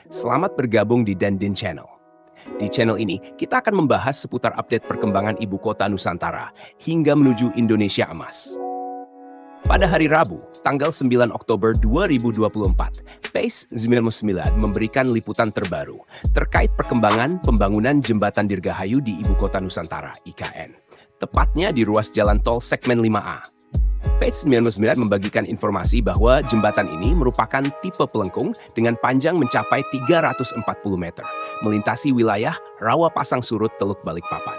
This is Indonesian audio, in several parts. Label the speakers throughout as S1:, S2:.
S1: Selamat bergabung di Dandin Channel. Di channel ini, kita akan membahas seputar update perkembangan ibu kota Nusantara hingga menuju Indonesia Emas. Pada hari Rabu, tanggal 9 Oktober 2024, PACE 99 memberikan liputan terbaru terkait perkembangan pembangunan Jembatan Dirgahayu di Ibu Kota Nusantara, IKN, tepatnya di ruas jalan tol segmen 5A. PACE 99 membagikan informasi bahwa jembatan ini merupakan tipe pelengkung dengan panjang mencapai 340 meter, melintasi wilayah Rawa Pasang Surut Teluk Balikpapan.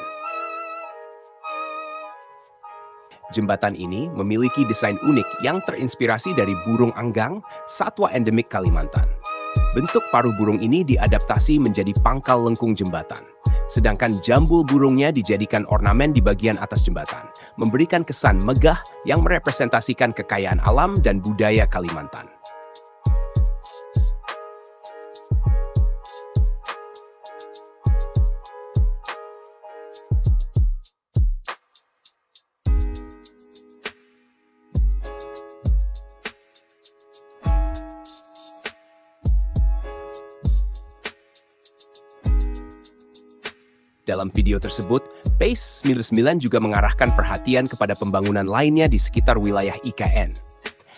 S1: Jembatan ini memiliki desain unik yang terinspirasi dari burung anggang, satwa endemik Kalimantan. Bentuk paruh burung ini diadaptasi menjadi pangkal lengkung jembatan, sedangkan jambul burungnya dijadikan ornamen di bagian atas jembatan, memberikan kesan megah yang merepresentasikan kekayaan alam dan budaya Kalimantan. Dalam video tersebut, PACE 99 juga mengarahkan perhatian kepada pembangunan lainnya di sekitar wilayah IKN,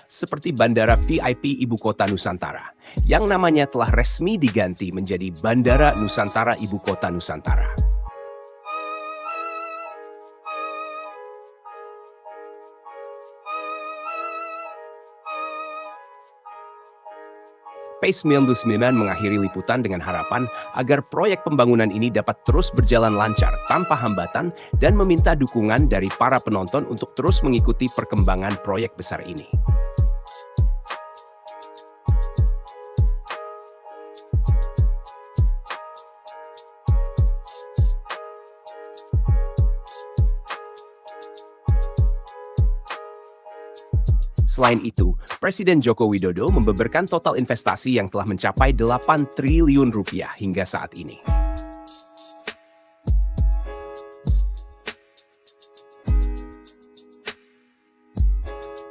S1: seperti Bandara VIP Ibu Kota Nusantara, yang namanya telah resmi diganti menjadi Bandara Nusantara Ibu Kota Nusantara. PACE 99 mengakhiri liputan dengan harapan agar proyek pembangunan ini dapat terus berjalan lancar tanpa hambatan dan meminta dukungan dari para penonton untuk terus mengikuti perkembangan proyek besar ini. Selain itu, Presiden Joko Widodo membeberkan total investasi yang telah mencapai 8 triliun rupiah hingga saat ini.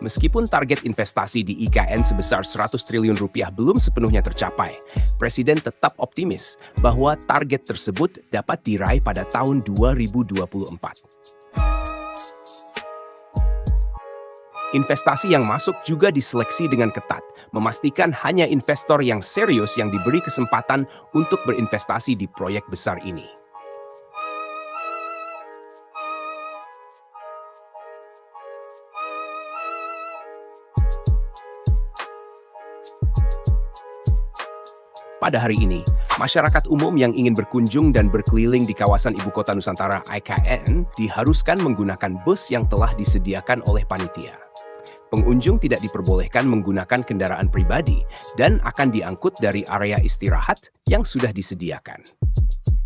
S1: Meskipun target investasi di IKN sebesar 100 triliun rupiah belum sepenuhnya tercapai, Presiden tetap optimis bahwa target tersebut dapat diraih pada tahun 2024. Investasi yang masuk juga diseleksi dengan ketat, memastikan hanya investor yang serius yang diberi kesempatan untuk berinvestasi di proyek besar ini. Pada hari ini, masyarakat umum yang ingin berkunjung dan berkeliling di kawasan Ibu Kota Nusantara IKN diharuskan menggunakan bus yang telah disediakan oleh panitia. Pengunjung tidak diperbolehkan menggunakan kendaraan pribadi dan akan diangkut dari area istirahat yang sudah disediakan.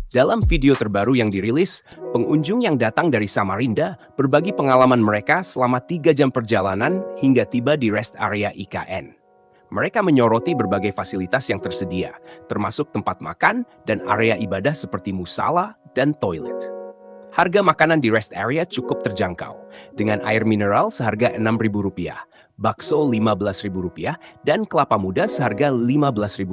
S1: Dalam video terbaru yang dirilis, pengunjung yang datang dari Samarinda berbagi pengalaman mereka selama 3 jam perjalanan hingga tiba di rest area IKN. Mereka menyoroti berbagai fasilitas yang tersedia, termasuk tempat makan dan area ibadah seperti musala dan toilet. Harga makanan di rest area cukup terjangkau, dengan air mineral seharga Rp6.000, bakso Rp15.000, dan kelapa muda seharga Rp15.000.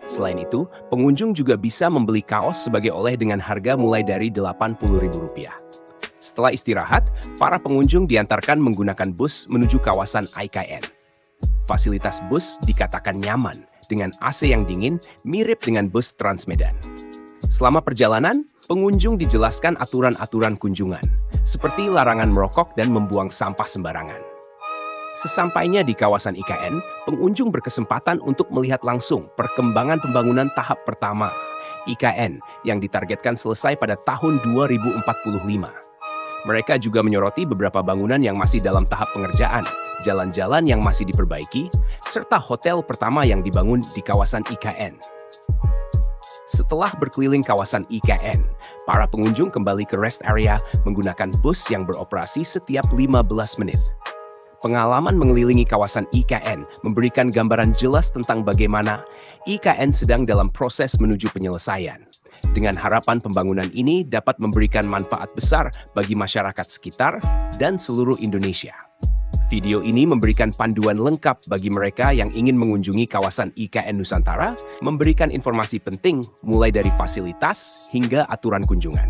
S1: Selain itu, pengunjung juga bisa membeli kaos sebagai oleh dengan harga mulai dari Rp80.000. Setelah istirahat, para pengunjung diantarkan menggunakan bus menuju kawasan IKN. Fasilitas bus dikatakan nyaman, dengan AC yang dingin, mirip dengan bus Transmedan. Selama perjalanan, pengunjung dijelaskan aturan-aturan kunjungan, seperti larangan merokok dan membuang sampah sembarangan. Sesampainya di kawasan IKN, pengunjung berkesempatan untuk melihat langsung perkembangan pembangunan tahap pertama IKN yang ditargetkan selesai pada tahun 2045. Mereka juga menyoroti beberapa bangunan yang masih dalam tahap pengerjaan, jalan-jalan yang masih diperbaiki, serta hotel pertama yang dibangun di kawasan IKN. Setelah berkeliling kawasan IKN, para pengunjung kembali ke rest area menggunakan bus yang beroperasi setiap 15 menit. Pengalaman mengelilingi kawasan IKN memberikan gambaran jelas tentang bagaimana IKN sedang dalam proses menuju penyelesaian. Dengan harapan pembangunan ini dapat memberikan manfaat besar bagi masyarakat sekitar dan seluruh Indonesia. Video ini memberikan panduan lengkap bagi mereka yang ingin mengunjungi kawasan IKN Nusantara, memberikan informasi penting mulai dari fasilitas hingga aturan kunjungan.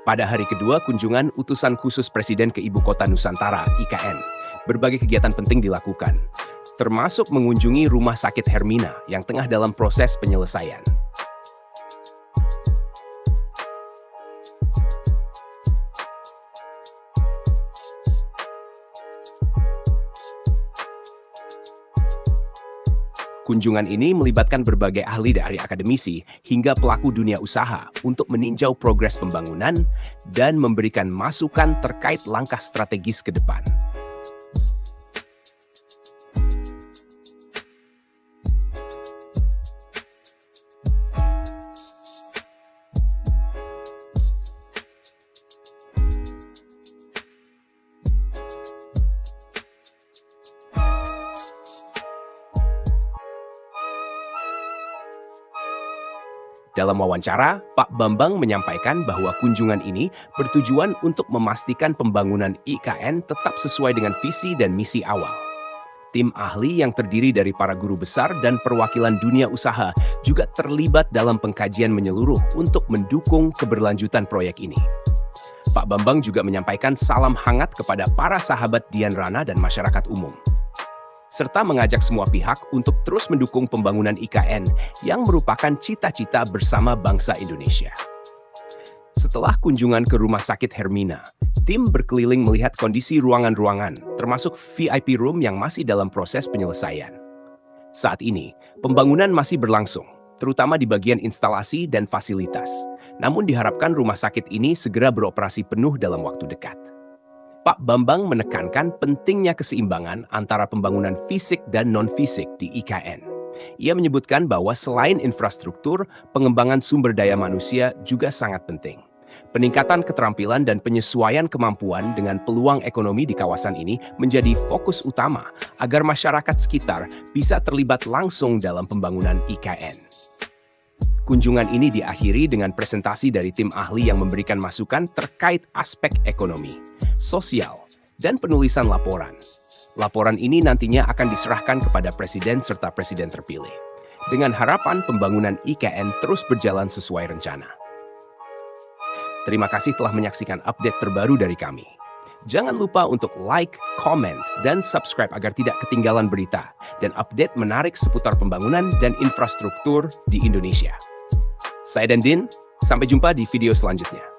S1: Pada hari kedua kunjungan utusan khusus Presiden ke Ibu Kota Nusantara, IKN, berbagai kegiatan penting dilakukan, termasuk mengunjungi Rumah Sakit Hermina yang tengah dalam proses penyelesaian. Kunjungan ini melibatkan berbagai ahli dari akademisi hingga pelaku dunia usaha untuk meninjau progres pembangunan dan memberikan masukan terkait langkah strategis ke depan. Dalam wawancara, Pak Bambang menyampaikan bahwa kunjungan ini bertujuan untuk memastikan pembangunan IKN tetap sesuai dengan visi dan misi awal. Tim ahli yang terdiri dari para guru besar dan perwakilan dunia usaha juga terlibat dalam pengkajian menyeluruh untuk mendukung keberlanjutan proyek ini. Pak Bambang juga menyampaikan salam hangat kepada para sahabat Dian Rana dan masyarakat umum, serta mengajak semua pihak untuk terus mendukung pembangunan IKN yang merupakan cita-cita bersama bangsa Indonesia. Setelah kunjungan ke Rumah Sakit Hermina, tim berkeliling melihat kondisi ruangan-ruangan, termasuk VIP room yang masih dalam proses penyelesaian. Saat ini, pembangunan masih berlangsung, terutama di bagian instalasi dan fasilitas. Namun diharapkan rumah sakit ini segera beroperasi penuh dalam waktu dekat. Pak Bambang menekankan pentingnya keseimbangan antara pembangunan fisik dan non-fisik di IKN. Ia menyebutkan bahwa selain infrastruktur, pengembangan sumber daya manusia juga sangat penting. Peningkatan keterampilan dan penyesuaian kemampuan dengan peluang ekonomi di kawasan ini menjadi fokus utama agar masyarakat sekitar bisa terlibat langsung dalam pembangunan IKN. Kunjungan ini diakhiri dengan presentasi dari tim ahli yang memberikan masukan terkait aspek ekonomi, sosial, dan penulisan laporan. Laporan ini nantinya akan diserahkan kepada Presiden serta Presiden terpilih, dengan harapan pembangunan IKN terus berjalan sesuai rencana. Terima kasih telah menyaksikan update terbaru dari kami. Jangan lupa untuk like, comment, dan subscribe agar tidak ketinggalan berita dan update menarik seputar pembangunan dan infrastruktur di Indonesia. Saya Dandin, sampai jumpa di video selanjutnya.